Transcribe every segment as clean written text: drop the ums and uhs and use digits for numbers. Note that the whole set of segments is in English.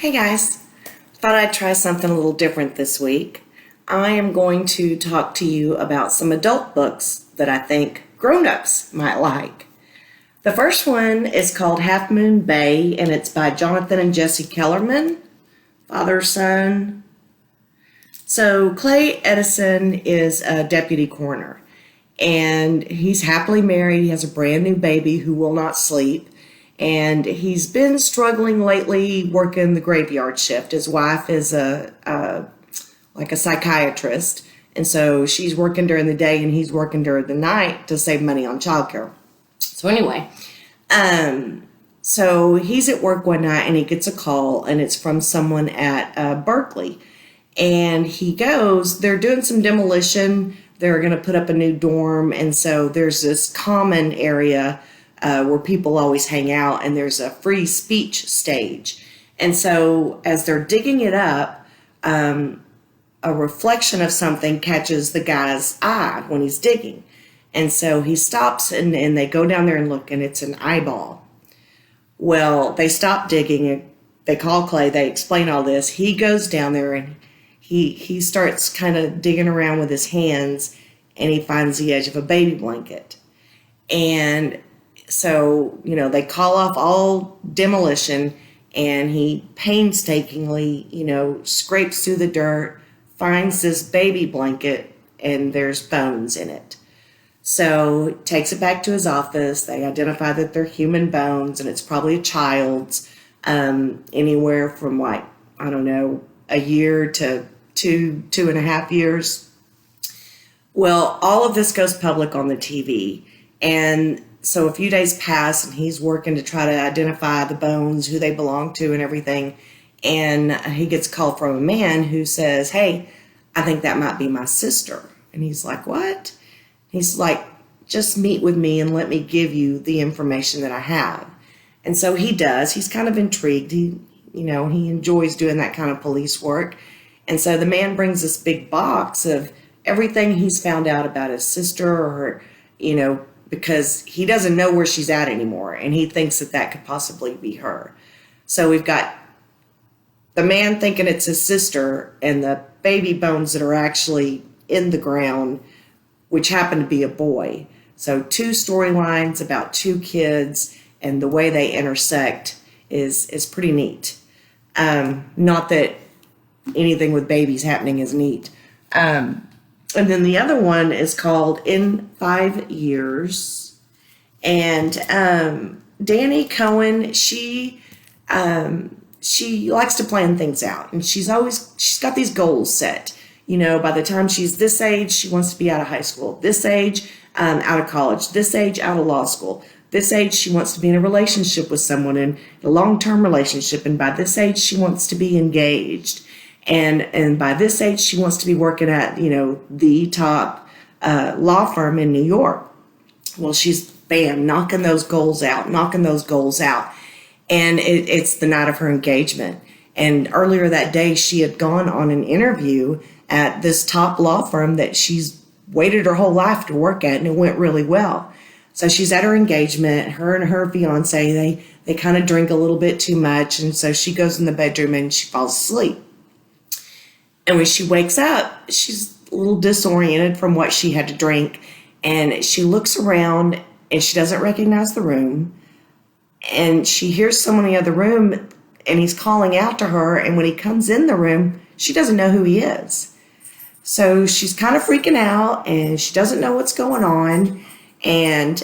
Hey guys, thought I'd try something a little different this week. I am going to talk to you about some adult books that I think grown-ups might like. The first one is called Half Moon Bay, and it's by Jonathan and Jesse Kellerman, father, son. So Clay Edison is a deputy coroner, and he's happily married. He has a brand new baby who will not sleep. And he's been struggling lately working the graveyard shift. His wife is a psychiatrist, and so she's working during the day and he's working during the night to save money on childcare. So anyway, so he's at work one night and he gets a call, and it's from someone at Berkeley. And he goes, they're doing some demolition. They're going to put up a new dorm, and so there's this common area where people always hang out, and there's a free speech stage. And so as they're digging it up, a reflection of something catches the guy's eye when he's digging. And so he stops, and they go down there and look, and it's an eyeball. Well, they stop digging, and they call Clay, they explain all this. He goes down there, and he starts kind of digging around with his hands, and he finds the edge of a baby blanket. And so, they call off all demolition, and he painstakingly, scrapes through the dirt, finds this baby blanket, and there's bones in it. So takes it back to his office. They identify that they're human bones, and it's probably a child's, anywhere from a year to 2.5 years. Well, all of this goes public on the TV, and so a few days pass, and he's working to try to identify the bones, who they belong to and everything. And he gets a call from a man who says, "Hey, I think that might be my sister." And he's like, "What?" He's like, "Just meet with me and let me give you the information that I have." And so he does. He's kind of intrigued. He enjoys doing that kind of police work. And so the man brings this big box of everything he's found out about his sister, or because he doesn't know where she's at anymore, and he thinks that could possibly be her. So we've got the man thinking it's his sister, and the baby bones that are actually in the ground, which happen to be a boy. So two storylines about two kids, and the way they intersect is pretty neat. Not that anything with babies happening is neat. And then the other one is called In 5 Years. And Danny Cohen, she likes to plan things out. And she's got these goals set. By the time she's this age, she wants to be out of high school. This age, out of college. This age, out of law school. This age, she wants to be in a relationship with someone, in a long-term relationship. And by this age, she wants to be engaged. And by this age, she wants to be working at, the top law firm in New York. Well, she's, knocking those goals out. And it's the night of her engagement. And earlier that day, she had gone on an interview at this top law firm that she's waited her whole life to work at, and it went really well. So she's at her engagement. Her and her fiance, they kind of drink a little bit too much. And so she goes in the bedroom and she falls asleep. And when she wakes up, she's a little disoriented from what she had to drink. And she looks around and she doesn't recognize the room. And she hears someone in the other room, and he's calling out to her. And when he comes in the room, she doesn't know who he is. So she's kind of freaking out, and she doesn't know what's going on. And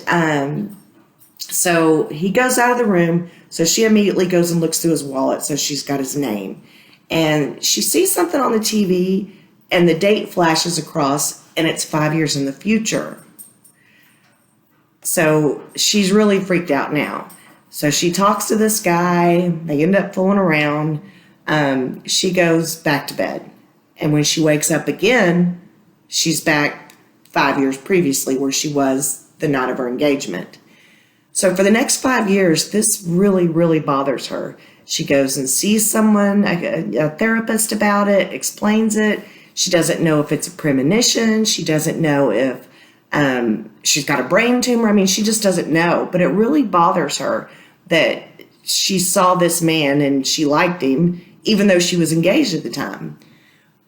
so he goes out of the room. So she immediately goes and looks through his wallet. So she's got his name. And she sees something on the TV, and the date flashes across, and it's 5 years in the future. So she's really freaked out now. So she talks to this guy. They end up fooling around. She goes back to bed. And when she wakes up again, she's back 5 years previously, where she was the night of her engagement. So for the next 5 years, this really, really bothers her. She goes and sees someone, a therapist, about it, explains it. She doesn't know if it's a premonition. She doesn't know if she's got a brain tumor. She just doesn't know. But it really bothers her that she saw this man and she liked him, even though she was engaged at the time.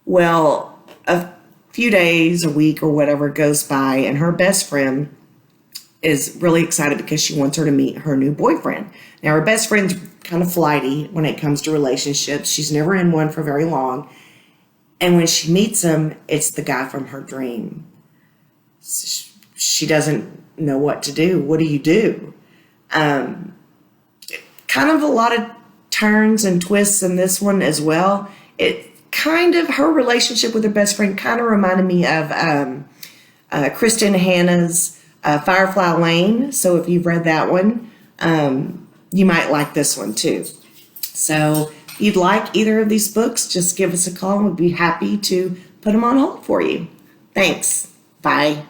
Well, a few days, a week, or whatever goes by, and her best friend is really excited because she wants her to meet her new boyfriend. Now, her best friend's kind of flighty when it comes to relationships. She's never in one for very long. And when she meets him, it's the guy from her dream. She doesn't know what to do. What do you do? Kind of a lot of turns and twists in this one as well. It kind of, her relationship with her best friend kind of reminded me of Kristen Hanna's Firefly Lane. So if you've read that one, you might like this one too. So if you'd like either of these books, just give us a call and we'd be happy to put them on hold for you. Thanks. Bye.